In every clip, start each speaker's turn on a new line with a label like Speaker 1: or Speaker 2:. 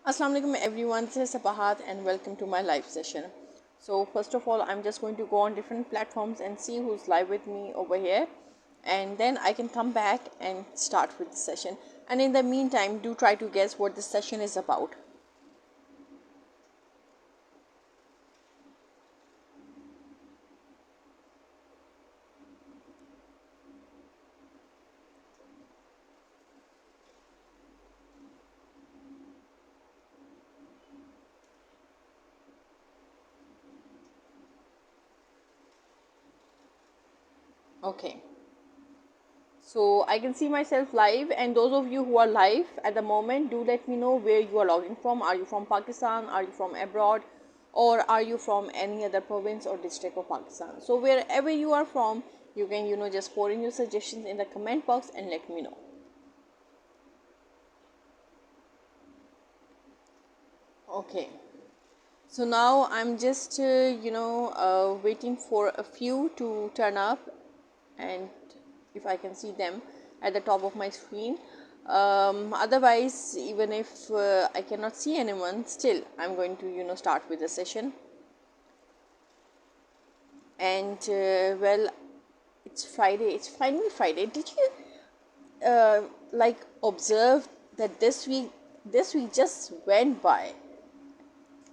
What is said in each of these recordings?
Speaker 1: Assalamu alaikum everyone, this is Sabahat and welcome to my live session. So first of all, I'm just going to go on different platforms and see who's live with me over here, and then I can come back and start with the session. And in the meantime, do try to guess what this session is about. Okay. So I can see myself live, and those of you who are live at the moment, do let me know where you are logging from. Are you from Pakistan? Are you from abroad? Or are you from any other province or district of Pakistan? So wherever you are from, you can just pour in your suggestions in the comment box and let me know. Okay. So now I'm just waiting for a few to turn up, and if I can see them at the top of my screen. Otherwise, even if I cannot see anyone, still I'm going to start with the session. And well, it's Friday. It's finally Friday. Did you observe that this week just went by?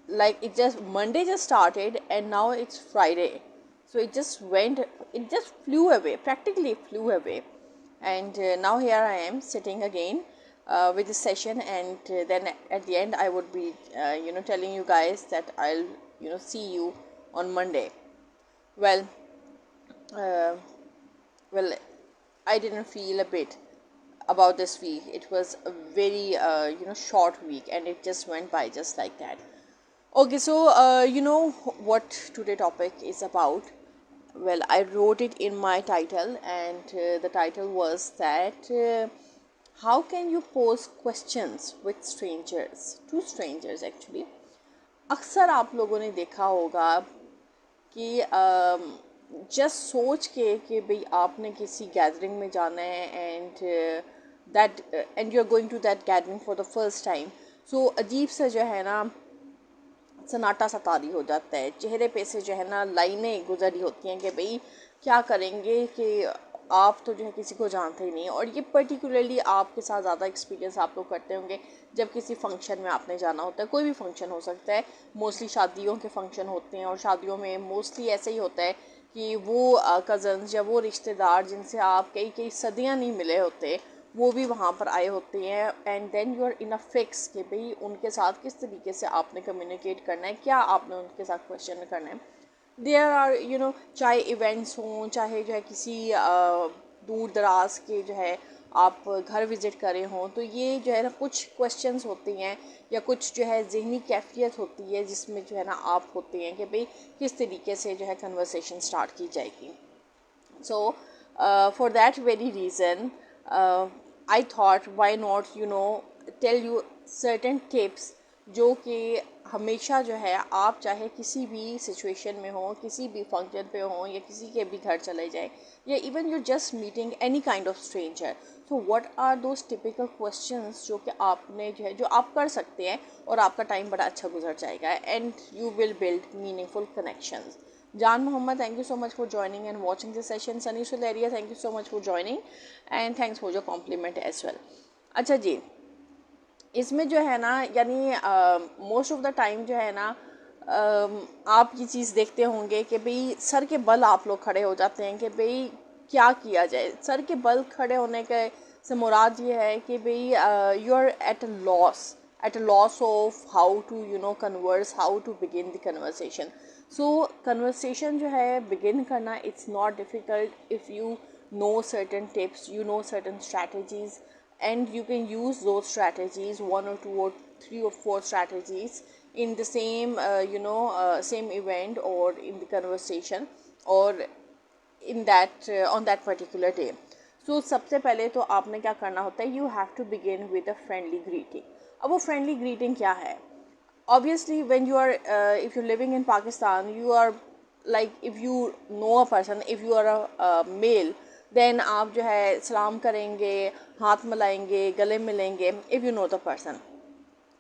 Speaker 1: Like, Monday just started and now it's Friday, so it just flew away, practically flew away. And now here I am sitting again with the session, and then at the end I would be telling you guys that I'll see you on Monday. well uh, well, I didn't feel a bit about this week. It was a very short week, and it just went by just like that. Okay, so you know what today topic is about. Well, I wrote it in my title, and the title was that how can you pose questions with strangers, to strangers actually. अक्सर आप लोगों ने देखा होगा कि just सोच के कि भाई आपने किसी गैदरिंग में जाना है, and that and you are going to that gathering for the first time. So अजीब सा जो है ना सन्नाटा सा तारी हो जाता है, चेहरे पे से जो है ना लाइनें गुजरी होती हैं कि भाई क्या करेंगे, कि आप तो जो है किसी को जानते ही नहीं. और ये पर्टिकुलरली आपके साथ ज़्यादा एक्सपीरियंस आप लोग करते होंगे जब किसी फंक्शन में आपने जाना होता है. कोई भी फंक्शन हो सकता है, मोस्टली शादियों के फंक्शन होते हैं, और शादियों में मोस्टली ऐसे ही होता है कि वो कज़न्स या वो रिश्तेदार जिनसे आप कई कई सदियाँ नहीं मिले होते, वो भी वहाँ पर आए होते हैं. And then you are in a fix कि भाई उनके साथ किस तरीके से आपने कम्युनिकेट करना है, क्या आपने उनके साथ क्वेश्चन करना है. देयर आर चाहे इवेंट्स हों, चाहे जो है किसी दूर दराज के जो है आप घर विज़िट करे हों, तो ये जो है ना कुछ क्वेश्चंस होती हैं या कुछ जो है ज़हनी कैफियत होती है जिसमें जो है ना आप होते हैं कि भाई किस तरीके से जो है कन्वर्सेशन स्टार्ट की जाएगी. So, for that very reason, I thought why not tell you certain tips जो कि हमेशा जो है आप चाहे किसी भी सिचुएशन में हो, किसी भी फंक्शन पे हो, या किसी के भी घर चले जाए, या even you just meeting any kind of stranger. So what are those typical questions जो कि आपने जो है जो आप कर सकते हैं, और आपका टाइम बड़ा अच्छा गुजर जाएगा, and you will build meaningful connections. Jan Muhammad, thank you so much for joining and watching this session. Sunny Suleria, thank you so much for joining and thanks for your compliment as well. अच्छा जी, इसमें जो है ना यानी most of the time जो है ना आप ये चीज़ देखते होंगे कि भाई सर के बल आप लोग खड़े हो जाते हैं कि भाई क्या किया जाए. सर के बल खड़े होने के से मुराद ये है कि भाई you are at a loss of how to converse, how to begin the conversation. So conversation जो है begin करना, it's not difficult if you know certain tips, you know certain strategies, and you can use those strategies, one or two or three or four strategies in the same same event or in the conversation or in that on that particular day. So सबसे पहले तो आपने क्या करना होता है, you have to begin with a friendly greeting. अब वो friendly greeting क्या है? Obviously when you are if you're living in Pakistan, you are like, if you know a person, if you are a male, then आप जो है सलाम करेंगे, हाथ मिलाएंगे, गले मिलेंगे, if you know the person.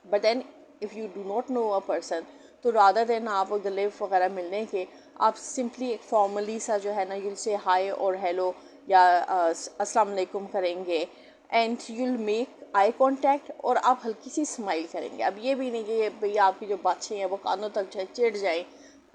Speaker 1: But then if you do not know a person, तो रादर देन आप गले वगैरह मिलने के, आप सिंपली एक फॉर्मली सा जो है ना, यूल से हाय और हेलो या अस्सलाम वालेकुम करेंगे, and you'll make eye contact, और आप हल्की सी स्माइल करेंगे। अब ये भी नहीं कि भई आपकी जो बातें हैं वो कानों तक जो है चिढ़ जाए,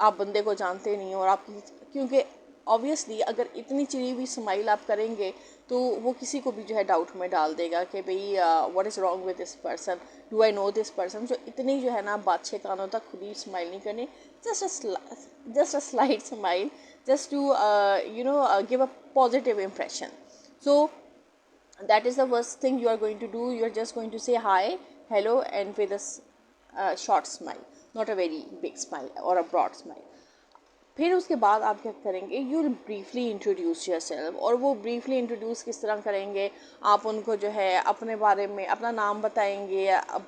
Speaker 1: आप बंदे को जानते नहीं हो और आप, क्योंकि ऑब्वियसली अगर इतनी चिड़ी हुई स्माइल आप करेंगे तो वो किसी को भी जो है डाउट में डाल देगा कि भाई what is wrong with this person, do I know this person. So इतनी जो है ना बादशाह कानों तक खुद ही स्माइल नहीं करनी, just a slight smile, just to give a positive impression. So that is the first thing you are going to do. You are just going to say hi, hello, and with a short smile, not a very big smile or a broad smile. फिर उसके बाद आप क्या करेंगे, you will briefly introduce your self. और वो briefly introduce किस तरह करेंगे, आप उनको जो है अपने बारे में अपना नाम बताएंगे, अब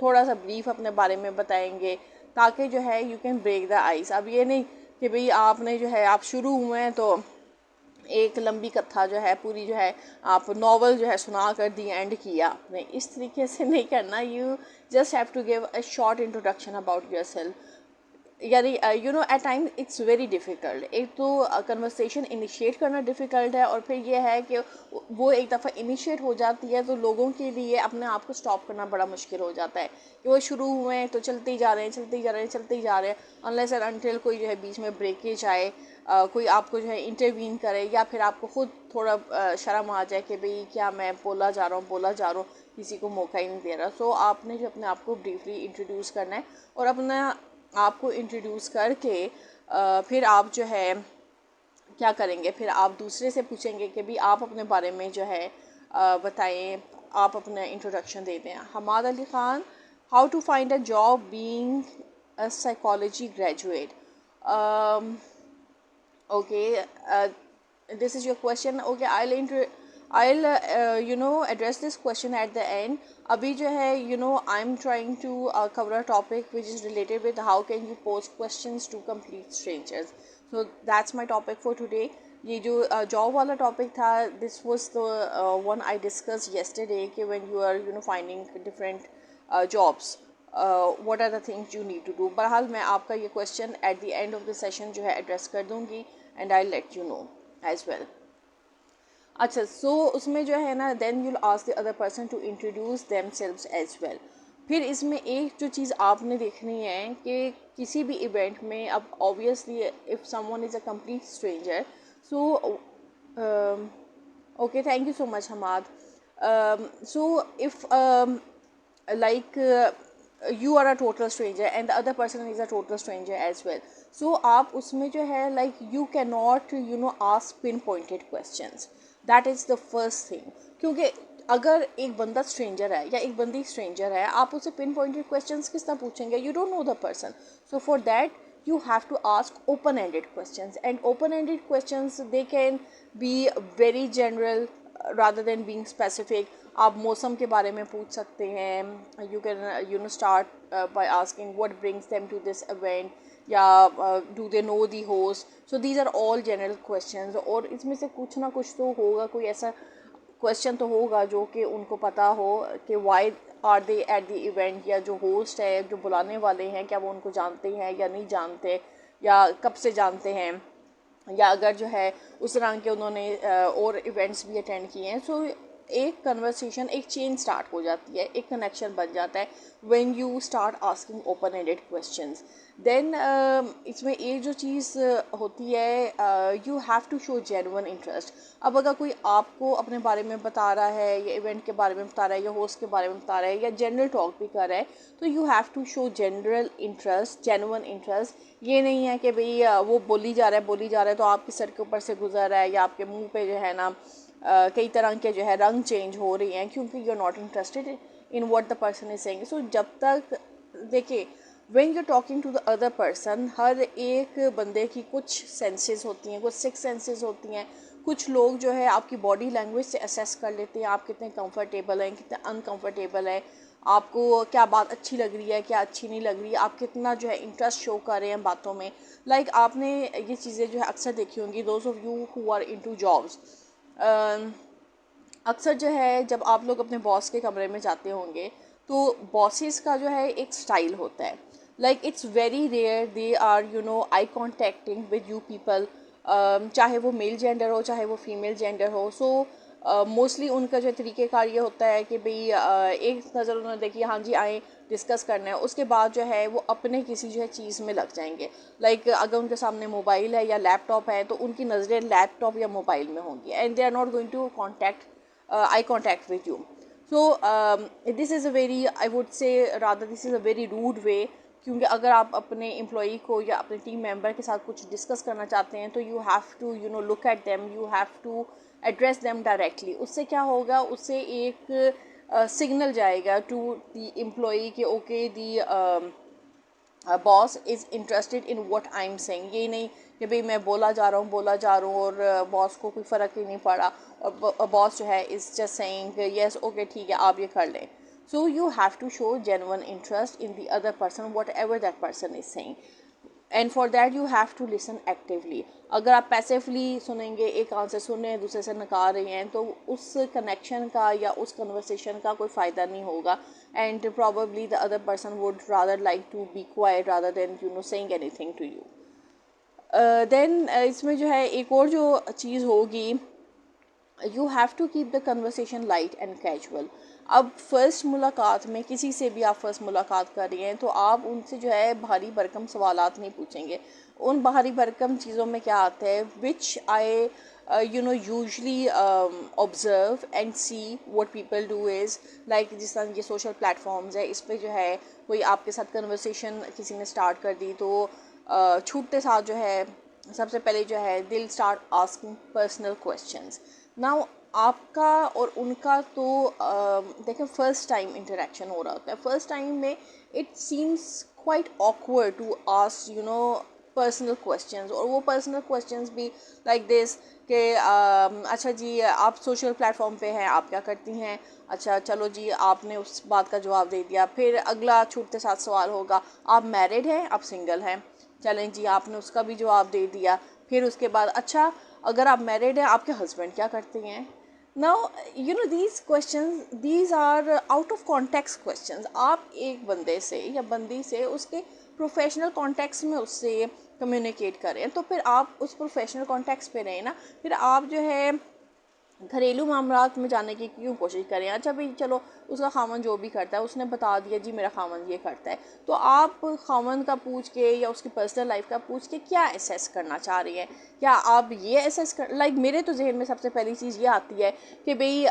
Speaker 1: थोड़ा सा ब्रीफ अपने बारे में बताएंगे, ताकि जो है you can break the ice. अब ये नहीं कि भाई आपने जो है, आप शुरू हुए हैं तो एक लंबी कथा जो है पूरी जो है आप नॉवल जो है सुना कर दी एंड किया आपने, इस तरीके से नहीं करना। You just have to give a short introduction about yourself. यानी you know at time it's very difficult. एक तो कन्वर्सेशन इनिशिएट करना डिफ़िकल्ट है, और फिर ये है कि वो एक दफ़ा इनिशिएट हो जाती है तो लोगों के लिए अपने आप को स्टॉप करना बड़ा मुश्किल हो जाता है कि वो शुरू हुए हैं तो चलते ही जा रहे हैं, चलते ही जा रहे हैं, चलते ही जा रहे हैं, अनलेस एंड अनटिल कोई जो है बीच में ब्रेकेज आए, कोई आपको जो है इंटरवीन करे, या फिर आपको खुद थोड़ा शर्म आ जाए कि भाई क्या मैं बोला जा रहा हूँ, किसी को मौका ही नहीं दे रहा। सो आपने जो अपने आप को ब्रीफली इंट्रोड्यूस करना है, और अपना आपको इंट्रोड्यूस करके फिर आप जो है क्या करेंगे, फिर आप दूसरे से पूछेंगे कि भी आप अपने बारे में जो है बताएं, आप अपना इंट्रोडक्शन दे दें। Hamad Ali Khan, how to find a job being a psychology graduate. okay this is your question. okay I'll address this question at the end. abhi jo hai I'm trying to cover a topic which is related with how can you pose questions to complete strangers. So that's my topic for today. ये जो job वाला topic था, this was the one I discussed yesterday कि when you are finding different jobs, what are the things you need to do. बहरहाल मैं आपका ये question at the end of the session जो है एड्रेस कर दूँगी, and I'll let you know as well. अच्छा, so उसमें जो है ना, then you'll ask the other person to introduce themselves as well. फिर इसमें एक जो चीज़ आपने देखनी है कि किसी भी इवेंट में, अब obviously if someone is a complete stranger, so okay, thank you so much Hamad. So if like you are a total stranger and the other person is a total stranger as well, so आप उसमें जो है like you cannot ask pinpointed questions. that is the first thing. क्योंकि अगर एक बंदा stranger है या एक बंदी स्ट्रेंजर है, आप उससे पिन पॉइंटेड क्वेश्चंस किस तरह पूछेंगे, you don't know the person. So for that you have to ask open-ended questions, and open-ended questions they can be very general rather than being specific. आप मौसम के बारे में पूछ सकते हैं, you can start by asking what brings them to this event, या do they know the host. so these are all general questions, और इसमें से कुछ ना कुछ तो होगा, कोई ऐसा क्वेश्चन तो होगा जो कि उनको पता हो कि why are they at the event, या जो होस्ट है, जो बुलाने वाले हैं, क्या वो उनको जानते हैं या नहीं जानते, या कब से जानते हैं, या अगर जो है उस तरह के उन्होंने और इवेंट्स भी अटेंड किए हैं. सो एक कन्वर्सेशन, एक चेन स्टार्ट हो जाती है, एक कनेक्शन बन जाता है when you start asking open ended questions. Then इसमें एक जो चीज़ होती है, you have to show genuine interest. अब अगर कोई आपको अपने बारे में बता रहा है, या इवेंट के बारे में बता रहा है, या होस्ट के बारे में बता रहा है, या जनरल टॉक भी कर रहा है, तो you have to show general interest, genuine interest. ये नहीं है कि भाई वो बोली जा रहा है तो आपके सर के ऊपर से गुजर रहा है, या आपके मुंह पे जो है ना कई तरह के जो है रंग चेंज हो रही हैं, क्योंकि you are not interested in what the person is saying. So जब तक देखिए, when you talking to the other person, हर एक बंदे की कुछ सेंसेस होती हैं, कुछ सिक्स सेंसेस होती हैं. कुछ लोग जो है आपकी बॉडी लैंग्वेज से असेस कर लेते हैं आप कितने कंफर्टेबल हैं, कितने अनकंफर्टेबल है, आपको क्या बात अच्छी लग रही है, क्या अच्छी नहीं लग रही है, आप कितना जो है इंटरेस्ट शो कर रहे हैं बातों में. लाइक आपने ये चीज़ें जो है अक्सर देखी होंगी, those of you who are into jobs. अक्सर जो है जब आप लोग अपने बॉस के कमरे में जाते होंगे, तो बॉसेस का जो है एक स्टाइल होता है, like it's very rare they are I contacting with you people, चाहे वो मेल जेंडर हो चाहे वो फीमेल जेंडर हो. सो मोस्टली उनका जो तरीक़ेकार ये होता है कि भाई एक नज़र उन्होंने देखी, हाँ जी आए डिस्कस करना है, उसके बाद जो है वो अपने किसी जो है चीज़ में लग जाएंगे. लाइक अगर उनके सामने मोबाइल है या लैपटॉप है तो उनकी नज़रें लैपटॉप या मोबाइल में होंगी, and they are not going to contact eye contact with you. So this is a very, I would say rather this is a very rude way. क्योंकि अगर आप अपने एम्प्लॉई को या अपने टीम मेंबर के साथ कुछ डिस्कस करना चाहते हैं तो you have to look at them, you have to address them directly. उससे क्या होगा, उससे एक सिग्नल जाएगा टू द एम्प्लॉई कि okay the boss is interested in what I am saying. ये नहीं कि भाई मैं बोला जा रहा हूँ और बॉस को कोई फ़र्क ही नहीं पड़ा, और बॉस जो है is just saying yes okay ठीक है आप ये कर लें. So you have to show genuine interest in the other person, whatever that person is saying. And for that you have to listen actively. अगर आप पैसिवली सुनेंगे, एक कान से सुन रहे हैं दूसरे से नकार रहे हैं, तो उस कनेक्शन का या उस कन्वर्सेशन का कोई फ़ायदा नहीं होगा. And probably the other person would rather like to be quiet rather than saying anything to you. Then इसमें जो है एक और जो चीज़ होगी, you have to keep the conversation light and casual. अब फ़र्स्ट मुलाकात में किसी से भी आप फ़र्स्ट मुलाकात कर रही हैं तो आप उनसे जो है भारी भरकम सवालात नहीं पूछेंगे. उन भारी भरकम चीज़ों में क्या आता है, which I usually observe and see what people do is like, जिस तरह ये सोशल प्लेटफॉर्म्स है, इस पर जो है कोई आपके साथ कन्वर्सेशन किसी ने स्टार्ट कर दी तो छूटते साथ जो है सबसे पहले जो है दिल start asking personal questions. Now आपका और उनका तो देखें फर्स्ट टाइम इंटरेक्शन हो रहा होता है. फर्स्ट टाइम में it seems quite awkward to ask personal questions, और वो पर्सनल क्वेश्चंस भी लाइक दिस कि अच्छा जी आप सोशल प्लेटफॉर्म पे हैं, आप क्या करती हैं, अच्छा चलो जी आपने उस बात का जवाब दे दिया. फिर अगला छूटते साथ सवाल होगा, आप मैरिड हैं आप सिंगल हैं, चलें जी आपने उसका भी जवाब दे दिया. फिर उसके बाद अच्छा अगर आप मैरिड हैं आपके हस्बैंड क्या करते हैं. Now these question these are out of context questions. आप एक बंदे से या बंदी से उसके प्रोफेशनल कॉन्टेक्स्ट में उससे कम्युनिकेट करें तो फिर आप उस प्रोफेशनल कॉन्टेक्स्ट पे रहें ना. फिर आप जो है घरेलू मामलात में जाने की क्यों कोशिश करें. अच्छा भाई चलो उसका खामन जो भी करता है उसने बता दिया जी मेरा खामन ये करता है, तो आप खामन का पूछ के या उसकी पर्सनल लाइफ का पूछ के क्या एसेस करना चाह रही हैं. क्या आप ये एसेस कर लाइक मेरे तो जहन में सबसे पहली चीज़ ये आती है कि भाई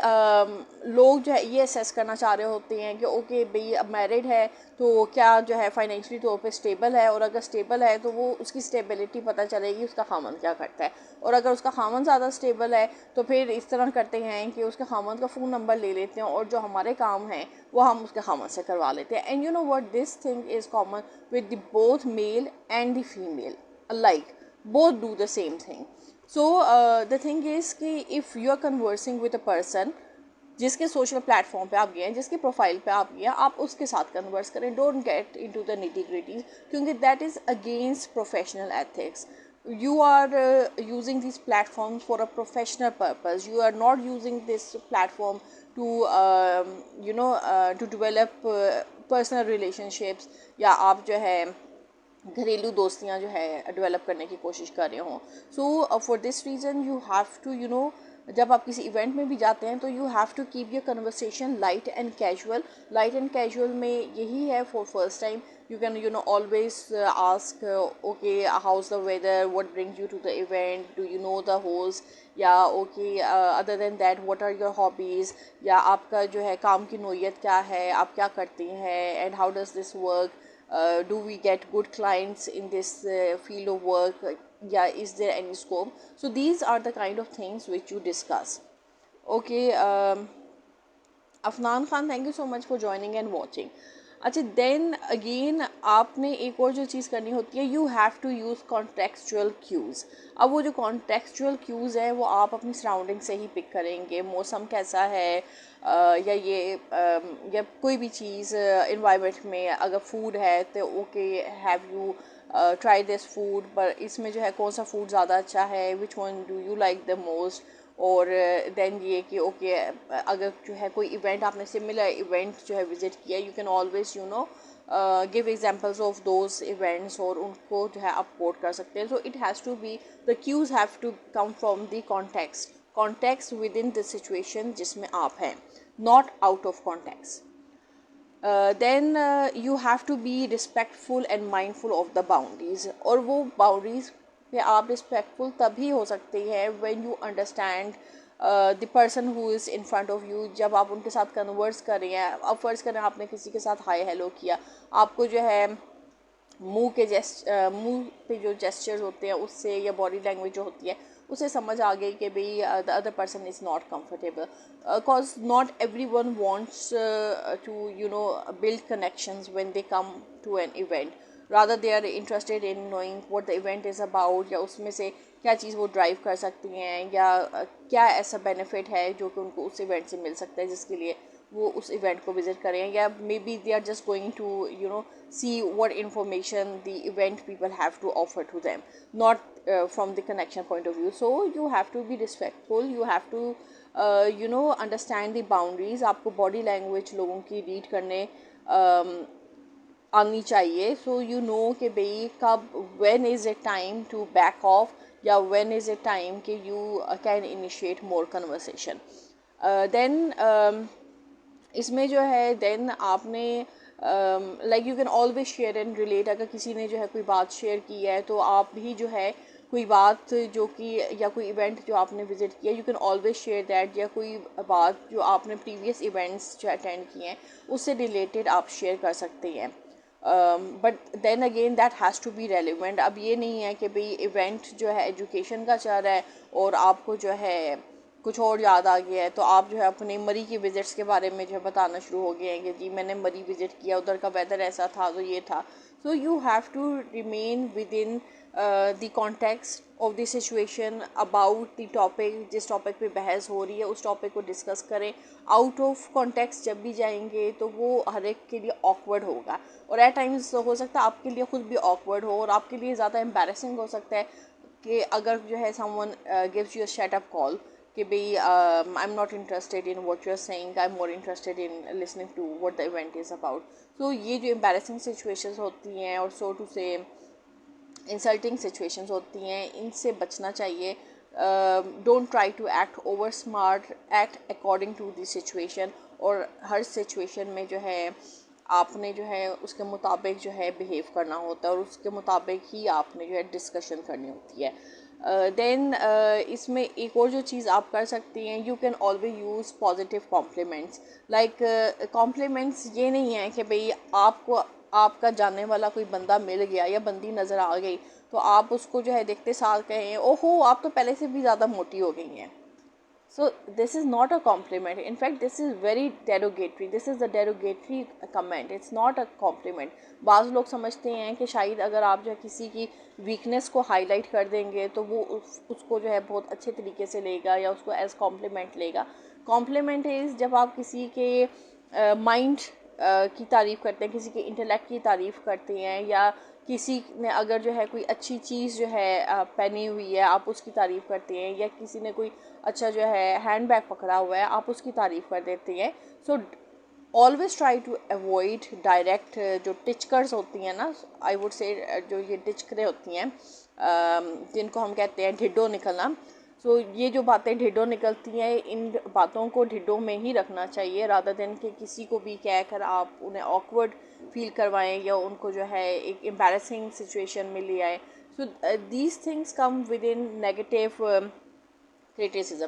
Speaker 1: लोग जो है ये एसेस करना चाह रहे होते हैं कि ओके भाई अब मैरिड है तो क्या जो है फाइनेंशियली तौर पे स्टेबल है, और अगर स्टेबल है तो वो उसकी स्टेबिलिटी पता चलेगी उसका खामन क्या करता है. और अगर उसका खामन ज़्यादा स्टेबल है तो फिर इस तरह करते हैं कि उसके खामन का फ़ोन नंबर ले लेते हैं और जो हमारे काम हैं वो हम उसके खामन से करवा लेते हैं. And you know what, this thing is common with the both male and the female alike, both do the same thing. So the thing is कि if you are conversing with a person जिसके social platform पे आप गए हैं, जिसके profile पे आप गए हैं, आप उसके साथ कन्वर्स करें. डोंट गेट इनटू द निटी-ग्रिटीज़ क्योंकि that is against professional ethics. You are using these platforms for a professional purpose. You are not using this platform to to develop personal relationships, या आप जो है घरेलू दोस्तियाँ जो है डेवलप करने की कोशिश कर रहे हों. So for this reason you have to जब आप किसी इवेंट में भी जाते हैं तो you have to keep your conversation light and casual. Light and casual में यही है for first time you can always ask okay how's the weather, what brings you to the event, do you know the host, या okay other than that what are your hobbies, या आपका जो है काम की नोयत क्या है, आप क्या करती हैं, and how does this work, do we get good clients in this field of work, yeah, is there any scope. So these are the kind of things which you discuss. Okay, Afnan Khan, thank you so much for joining and watching. अच्छा then again आपने एक और जो चीज़ करनी होती है, you have to use contextual cues. अब वो जो कॉन्टेक्चुअल क्यूज़ है वो आप अपनी सराउंडिंग से ही पिक करेंगे. मौसम कैसा है या ये या कोई भी चीज़ इन्वायरमेंट में, अगर फूड है तो okay have you try this food, पर इसमें जो है कौन सा फूड ज़्यादा अच्छा है, which one do you like the most. और देन ये कि ओके अगर जो है कोई इवेंट आपने सिमिलर इवेंट जो है विजिट किया, you can always give examples of those events और उनको जो है आप कोट कर सकते हैं. So it has to be, the cues have to come from the context within the situation जिसमें आप हैं, not out of context. Then you have to be respectful and mindful of the boundaries. और वो boundaries पे आप respectful तभी हो सकते हैं when you understand the person who is in front of you. जब आप उनके साथ converse कर रहे हैं, अब फ़र्ज़ करें आपने किसी के साथ हाय हेलो किया, आपको जो है मुंह पे जो जेस्चर्स होते हैं उससे, या बॉडी लैंग्वेज जो होती है उसे समझ आ गई कि भाई the other person is not comfortable, because not everyone wants to build connections when they come to an event. Rather they are interested in knowing what the event is about, या उसमें से क्या चीज़ वो drive कर सकती हैं, या क्या ऐसा बेनिफिट है जो कि उनको उस इवेंट से मिल सकता है जिसके लिए वो उस इवेंट को विजिट करें, या maybe they are just going to see what information the event people have to offer to them, not from the connection point of view. So you have to be respectful, you have to understand the boundaries. आपको body language लोगों की read करने आनी चाहिए, so you know कि भाई कब, when is it time to back off, या when is it time कि you can initiate more conversation. Then इसमें जो है देन आपने like you can always share and relate. अगर किसी ने जो है कोई बात शेयर की है तो आप भी जो है कोई बात जो कि, या कोई इवेंट जो आपने विजिट किया, you can always share that, या कोई बात जो आपने प्रीवियस इवेंट्स जो अटेंड किए हैं उससे रिलेटेड आप शेयर कर सकते हैं. But then again that has to be relevant. अब ये नहीं है कि भाई इवेंट जो है एजुकेशन का चल रहा है और आपको जो है कुछ और याद आ गया है तो आप जो है अपनी मरी की विज़िट्स के बारे में जो है बताना शुरू हो गए हैं कि जी मैंने मरी विज़िट किया, उधर का वेदर ऐसा था, तो ये था. So you have to remain within the context of the situation about the topic. जिस टॉपिक पे बहस हो रही है उस टॉपिक को डिस्कस करें. आउट ऑफ कॉन्टेक्स्ट जब भी जाएंगे तो वो हर एक के लिए ऑकवर्ड होगा, और एट टाइम्स हो सकता है आपके लिए खुद भी ऑकवर्ड हो, और आपके लिए ज़्यादा एम्बैरेसिंग हो सकता है कि अगर जो है someone gives you a shut up call कि भाई I am not interested in what you are saying, I am more interested in listening to what the event is about. So ये जो एम्बैरेसिंग सिचुएशंस होती हैं और so to say insulting situations होती हैं, इनसे बचना चाहिए. Don't try to act over smart, act according to the situation. और हर सिचुएशन में जो है आपने जो है उसके मुताबिक जो है बिहेव करना होता है, और उसके मुताबिक ही आपने जो है डिस्कशन करनी होती है. देन इसमें एक और जो चीज़ आप कर सकती हैं, you can always use positive compliments. Like compliments ये नहीं है कि भाई आपको आपका जानने वाला कोई बंदा मिल गया या बंदी नज़र आ गई तो आप उसको जो है देखते साथ कहें ओहो आप तो पहले से भी ज़्यादा मोटी हो गई हैं. So this is not a compliment. In fact, this is very derogatory. This is a derogatory comment. It's not a compliment. बाज़ लोग समझते हैं कि शायद अगर आप जो है किसी की वीकनेस को हाईलाइट कर देंगे तो वो उसको जो है बहुत अच्छे तरीके से लेगा या उसको एज कॉम्प्लीमेंट लेगा. कॉम्प्लीमेंट इज़ जब आप किसी के माइंड की तारीफ़ करते हैं, किसी के इंटेलेक्ट की तारीफ़ करते हैं, या किसी ने अगर जो है कोई अच्छी चीज़ जो है पहनी हुई है आप उसकी तारीफ़ करते हैं, या किसी ने कोई अच्छा जो है हैंड बैग पकड़ा हुआ है आप उसकी तारीफ़ कर देते हैं. So always try to avoid direct जो टिचकर्स होती हैं ना, आई वुड से जो ये टिचकरें होती हैं जिनको हम कहते हैं ढिड्डों निकलना. सो ये जो बातें ढिड्डों निकलती हैं इन बातों को ढिड्डों में ही रखना चाहिए, रादर देन कि किसी को भी कह कर आप उन्हें ऑकवर्ड फील करवाएं या उनको जो है एक एम्बैरेसिंग सिचुएशन में ले आए. So these things come with in negative criticism.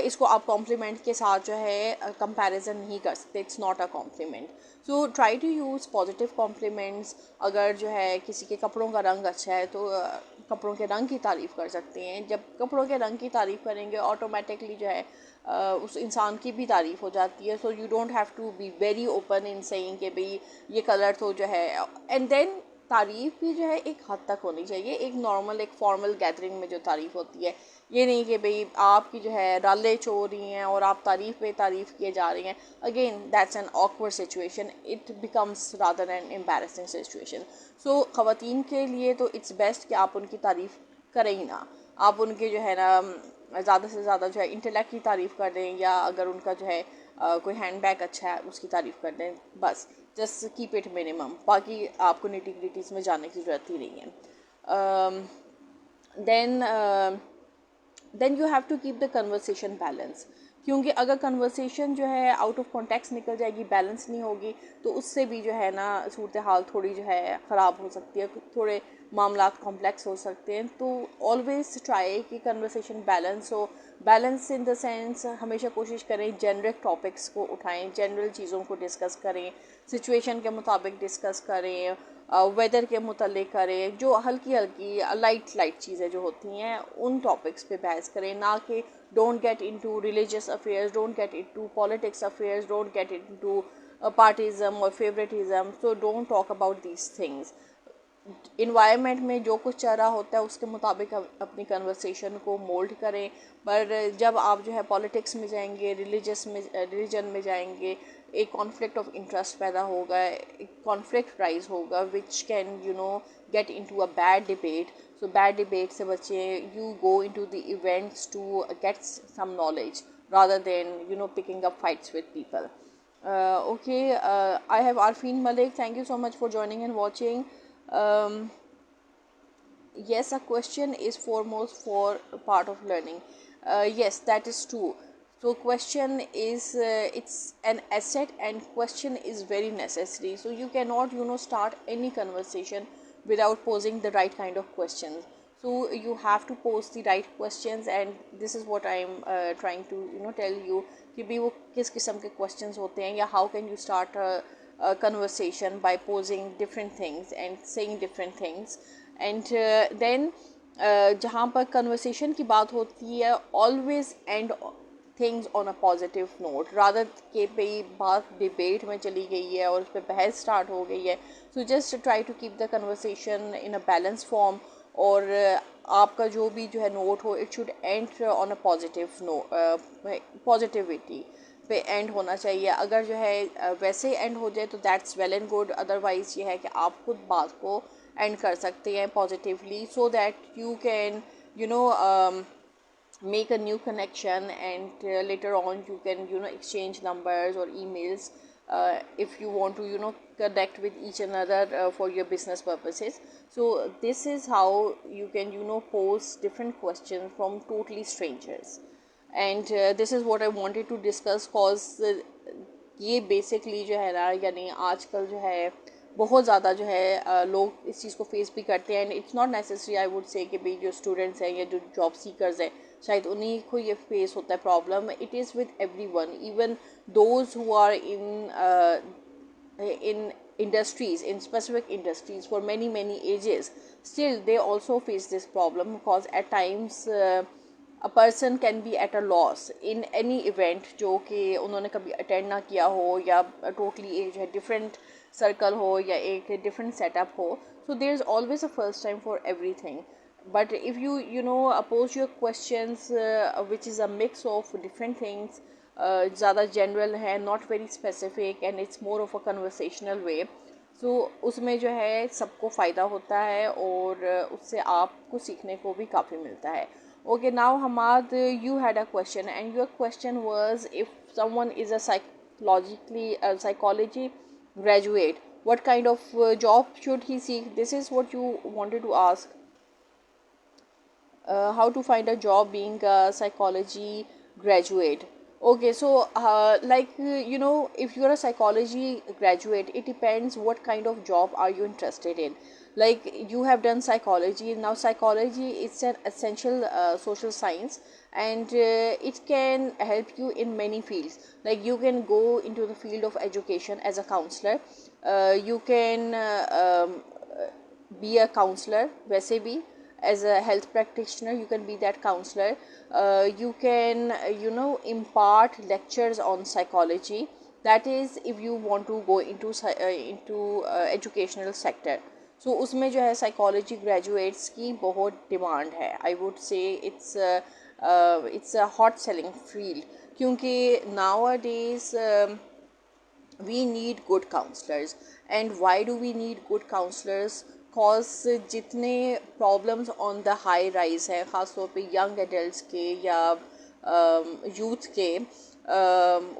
Speaker 1: इसको आप कॉम्प्लीमेंट के साथ जो है कंपैरिजन नहीं कर सकते. It's not a compliment. So try to use positive compliments. अगर जो है किसी के कपड़ों का रंग अच्छा है तो कपड़ों के रंग की तारीफ़ कर सकते हैं. जब कपड़ों के रंग की तारीफ़ करेंगे ऑटोमेटिकली जो है उस इंसान की भी तारीफ़ हो जाती है. So you don't have to be very open in saying कि भाई ये कलर तो जो है. एंड देन तारीफ़ भी जो है एक हद तक होनी चाहिए, एक नॉर्मल एक फॉर्मल गैदरिंग में जो तारीफ़ होती है. ये नहीं कि भाई आपकी जो है राले चो रही हैं और आप तारीफ़ पे तारीफ़ किए जा रही हैं. Again that's an awkward situation. It becomes rather an embarrassing situation. So ख़वातीन के लिए तो इट्स बेस्ट कि आप उनकी तारीफ़ करें ही ना. आप उनके जो है ना ज़्यादा से ज़्यादा जो है इंटेलेक्ट की तारीफ़ कर दें, या अगर उनका जो है कोई हैंड बैग अच्छा है उसकी तारीफ़ कर दें, बस जस्ट कीप इट मिनिमम, बाकी आपको निटी ग्रिटीज़ में जाने की ज़रूरत ही नहीं है. Then then you have to keep the conversation balance, क्योंकि अगर कन्वर्सेशन जो है आउट ऑफ कॉन्टेक्स्ट निकल जाएगी, बैलेंस नहीं होगी, तो उससे भी जो है ना सूरत हाल थोड़ी जो है ख़राब हो सकती है, थोड़े मामला कॉम्प्लेक्स हो सकते हैं. तो ऑलवेज ट्राई कि कन्वर्सेशन बैलेंस हो. बैलेंस इन द सेंस हमेशा कोशिश करें जेनरिक टॉपिक्स को उठाएं, जनरल चीज़ों को डिस्कस करें, सिचुएशन के मुताबिक डिस्कस करें, वेदर के मुतल्लिक करें, जो हल्की हल्की लाइट चीज़ें जो होती हैं उन टॉपिक्स पे बहस करें, ना कि don't get into religious affairs, don't get into politics affairs, don't get into partyism और favouritism. So don't talk about these things. Environment में जो कुछ चल रहा होता है उसके मुताबिक अपनी कन्वर्सेशन को मोल्ड करें. पर जब आप जो है पॉलिटिक्स में जाएंगे, रिलीजन में जाएंगे, एक कॉन्फ्लिक्ट ऑफ इंटरेस्ट पैदा होगा, एक कॉन्फ्लिक्ट राइज होगा which can get into a bad debate. So bad debate से बचें. You go into the events to get some knowledge rather than picking up fights with people. Okay, I have Arfin Malik. Thank you so much for joining and watching. um, yes, a question is foremost for part of learning. Yes, that is true. So question is it's an asset, and question is very necessary. So you cannot start any conversation without posing the right kind of questions. So you have to pose the right questions, and this is what I am trying to tell you कि भी वो किस किस्म के questions होते हैं, या how can you start a conversation by posing different things and saying different things. And then जहाँ पर conversation की बात होती है, always end things on a positive note, rather के भाई बात डिबेट में चली गई है और उस पर बहस स्टार्ट हो गई है. So just try to keep the conversation in a balance form, और आपका जो भी जो है नोट हो, it should end on a positivity पे एंड होना चाहिए. अगर जो है वैसे एंड हो जाए तो that's well and good. Otherwise ये है कि आप खुद बात को एंड कर सकते हैं positively, so that you can make a new connection, and later on you can exchange numbers or emails if you want to connect with each another for your business purposes. So this is how you can pose different questions from totally strangers. And this is what I wanted to discuss, cause ये basically जो है ना, यानी आजकल जो है बहुत ज़्यादा जो है लोग इस चीज़ को फेस भी करते हैं. And it's not necessary, I would से कि भाई जो स्टूडेंट्स हैं या जो जॉब सीकर्स हैं शायद उन्हीं को ये फेस होता है problem. It is with everyone, even those who are in industries, in specific industries for many ages, still they also face this problem, because at times a person can be at a loss in any event जो कि उन्होंने कभी attend ना किया हो, या totally एक जो है डिफरेंट सर्कल हो, या एक डिफरेंट सेटअप हो. So there is always a first time for everything. But if you pose your questions which is a mix of different things, ज़्यादा जनरल है, not very specific, and it's more of a conversational way, so उसमें जो है सबको फ़ायदा होता है, और उससे आपको सीखने को भी काफ़ी मिलता है. Okay, now Hammad, you had a question, and your question was if someone is a psychology graduate, what kind of job should he seek? This is what you wanted to ask. How to find a job being a psychology graduate. Okay, so if you're a psychology graduate, it depends what kind of job are you interested in. Like, you have done psychology. Now psychology is an essential social science, and it can help you in many fields. Like, you can go into the field of education as a counselor. You can be a counselor वैसे भी, as a health practitioner you can be that counselor. You can impart lectures on psychology. That is if you want to go into educational sector. So उसमें जो है psychology graduates की बहुत demand है. I would say it's a hot selling field, क्योंकि nowadays we need good counselors. And why do we need good counselors? Because जितने problems on the high rise है ख़ास तौर पे यंग एडल्ट्स के या यूथ के,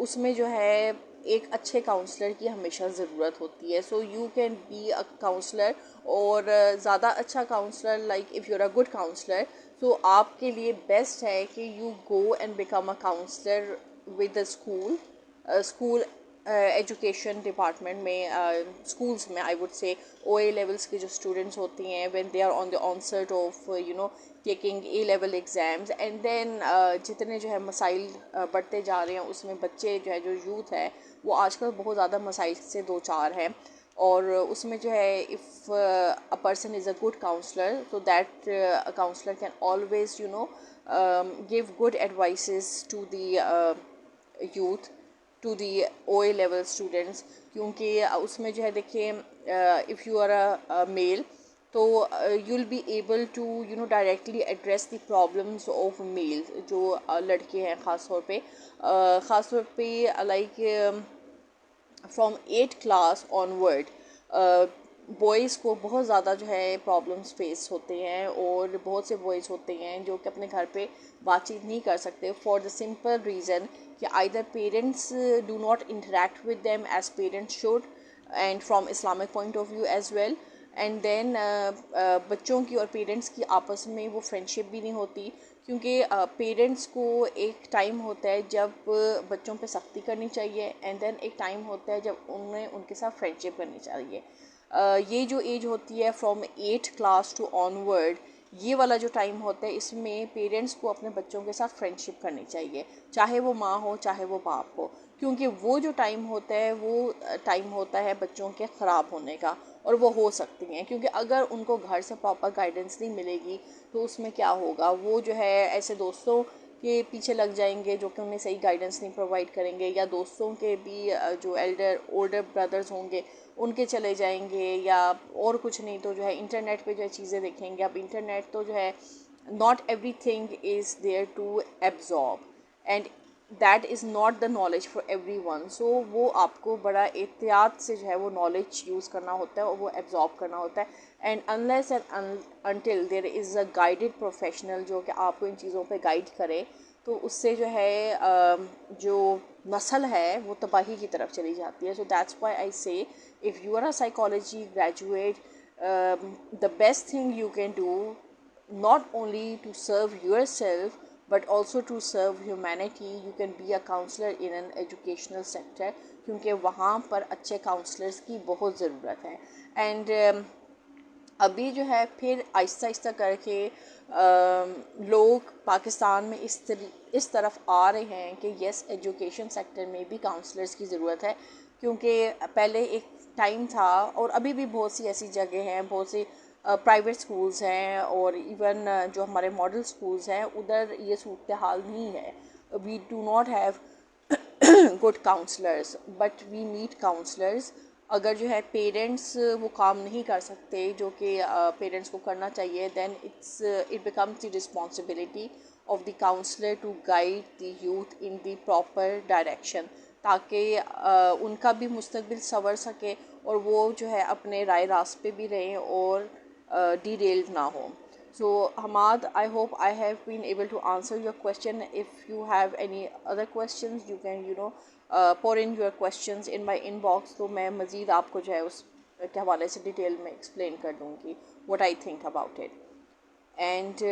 Speaker 1: उसमें जो है एक अच्छे काउंसलर की हमेशा ज़रूरत होती है. So you can be a counsellor, और ज़्यादा अच्छा counsellor, like if you are a good counsellor, तो आपके लिए बेस्ट है कि you go and become a counsellor with the school education department में, स्कूल्स में. आई वुड से ओ ए लेवल्स के जो स्टूडेंट्स होती हैं, when they are on the onset of taking A level exams, and then जितने जो है मसाइल बढ़ते जा रहे हैं, उसमें बच्चे जो है, जो यूथ है, वो आजकल बहुत ज़्यादा मसाइल से दो चार हैं. और उसमें जो है, if a person is a good counsellor, so that a counselor can always give good advices to the youth, to the O A level students. क्योंकि उसमें जो है, देखिए, if you are a male, तो you will be able to directly address the problems of male, जो लड़के हैं ख़ास तौर पे like from 8th class onward boys को बहुत ज़्यादा जो है प्रॉब्लम्स फेस होते हैं. और बहुत से बॉयज़ होते हैं जो कि अपने घर पे बातचीत नहीं कर सकते, फॉर द सिंपल रीज़न कि either parents do not interact with them as parents should, and from Islamic point of view as well. And then बच्चों की और पेरेंट्स की आपस में वो फ्रेंडशिप भी नहीं होती, क्योंकि पेरेंट्स को एक टाइम होता है जब बच्चों पे सख्ती करनी चाहिए, एंड देन एक टाइम होता है जब उन्हें उनके साथ फ्रेंडशिप करनी चाहिए. ये जो एज होती है from 8th class to onward, ये वाला जो टाइम होता है, इसमें पेरेंट्स को अपने बच्चों के साथ फ्रेंडशिप करनी चाहिए, चाहे वो माँ हो चाहे वो बाप हो. क्योंकि वो जो टाइम होता है, वो टाइम होता है बच्चों के ख़राब होने का, और वो हो सकती हैं. क्योंकि अगर उनको घर से प्रॉपर गाइडेंस नहीं मिलेगी, तो उसमें क्या होगा, वो जो है ऐसे दोस्तों के पीछे लग जाएंगे जो कि उन्हें सही गाइडेंस नहीं प्रोवाइड करेंगे, या दोस्तों के भी जो ओल्डर ब्रदर्स होंगे उनके चले जाएंगे, या और कुछ नहीं तो जो है इंटरनेट पे जो है चीज़ें देखेंगे. अब इंटरनेट तो जो है, not everything is there to absorb, and that is not the knowledge for everyone. So वो आपको बड़ा एहतियात से जो है वो नॉलेज यूज़ करना होता है और वो एब्जॉर्ब करना होता है. And unless and until there is a guided professional जो कि आपको इन चीज़ों पे गाइड करे, तो उससे जो है जो नस्ल है वो तबाही की तरफ चली जाती है. So that's why I say, if you are a psychology graduate, the best thing you can do, not only to serve yourself but also to serve humanity, you can be a counselor in an educational sector, क्योंकि वहाँ पर अच्छे counsellors की बहुत ज़रूरत है. And अभी जो है फिर आहिस्ता आहिस्ता करके लोग पाकिस्तान में इस तरफ आ रहे हैं कि यस, एजुकेशन सेक्टर में भी काउंसलर्स की ज़रूरत है. क्योंकि पहले एक टाइम था, और अभी भी बहुत सी ऐसी जगह हैं, बहुत सी प्राइवेट स्कूल्स हैं, और इवन जो हमारे मॉडल स्कूल्स हैं, उधर ये सूरत हाल नहीं है. We do not have good counsellors, but we need counsellors. अगर जो है पेरेंट्स वो काम नहीं कर सकते जो कि पेरेंट्स को करना चाहिए, then it becomes the responsibility of the counsellor to guide the youth in the proper direction, ताकि उनका भी मुस्तकबिल संवर सके और वो जो है अपने राय रास्ते भी रहें और derailed ना हो. So Hamad, I hope I have been able to answer your question. If you have any other questions, you can pour in your questions in my inbox. तो मैं मज़ीद आपको जो है उस के हवाले से डिटेल में एक्सप्लेन कर दूँगी what I think about it. And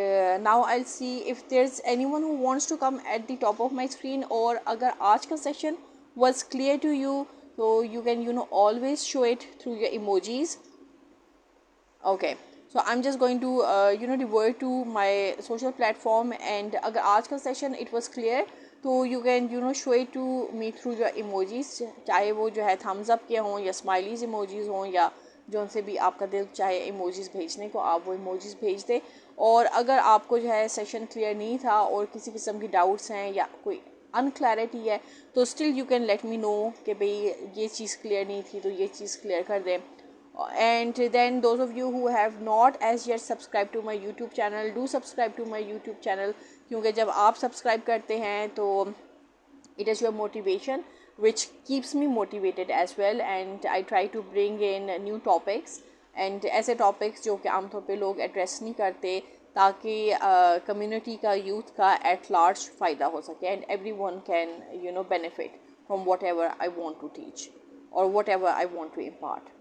Speaker 1: now I'll see if there's anyone who wants to come at the top of my screen, और अगर आज का session was clear to you, so you can always show it through your emojis. Okay, so I'm just going to revert to my social platform, and अगर आज का session it was clear, तो you can show it to me through your emojis, चाहे वो जो है thumbs up के हों या smileys emojis हों, या जो उनसे भी आपका दिल चाहे emojis भेजने को, आप वो emojis भेज दें. और अगर आपको जो है सेशन क्लियर नहीं था और किसी किस्म की डाउट्स हैं या कोई अनक्लैरिटी है, तो still you can let me know कि भाई ये चीज़ क्लियर नहीं थी, तो ये चीज़ क्लियर कर दें. And then those of you who have not as yet subscribed to my YouTube channel, do subscribe to my YouTube channel, क्योंकि जब आप subscribe करते हैं तो it is your motivation which keeps me motivated as well, and I try to bring in new topics and ऐसे topics जो कि आमतौर पे लोग एड्रेस नहीं करते, ताकि कम्युनिटी का, यूथ का एट लार्ज फ़ायदा हो सके and everyone can benefit from whatever I want to teach और whatever I want to impart.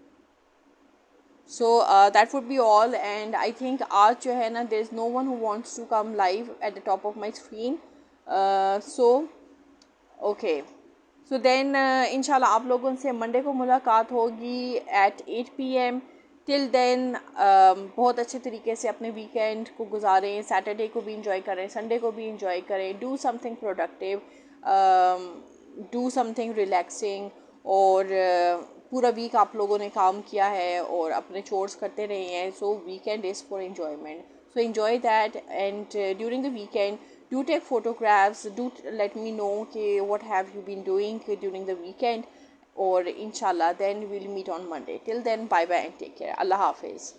Speaker 1: So that would be all, and I think आज जो है ना, there is no one who wants to come live at the top of my screen. So okay, so then इंशाल्लाह आप लोगों से Monday को मुलाकात होगी at 8 PM. टिल देन बहुत अच्छे तरीके से अपने वीकेंड को गुजारें, सैटरडे को भी इंजॉय करें, संडे को भी इंजॉय करें, do something productive, do something relaxing. और पूरा वीक आप लोगों ने काम किया है और अपने चोर्स करते रहे हैं, so weekend is for enjoyment. So enjoy that, and during the weekend do take photographs, do let me know what have you been doing during the weekend, or inshallah then we'll meet on Monday. Till then, bye bye and take care. Allah Hafiz.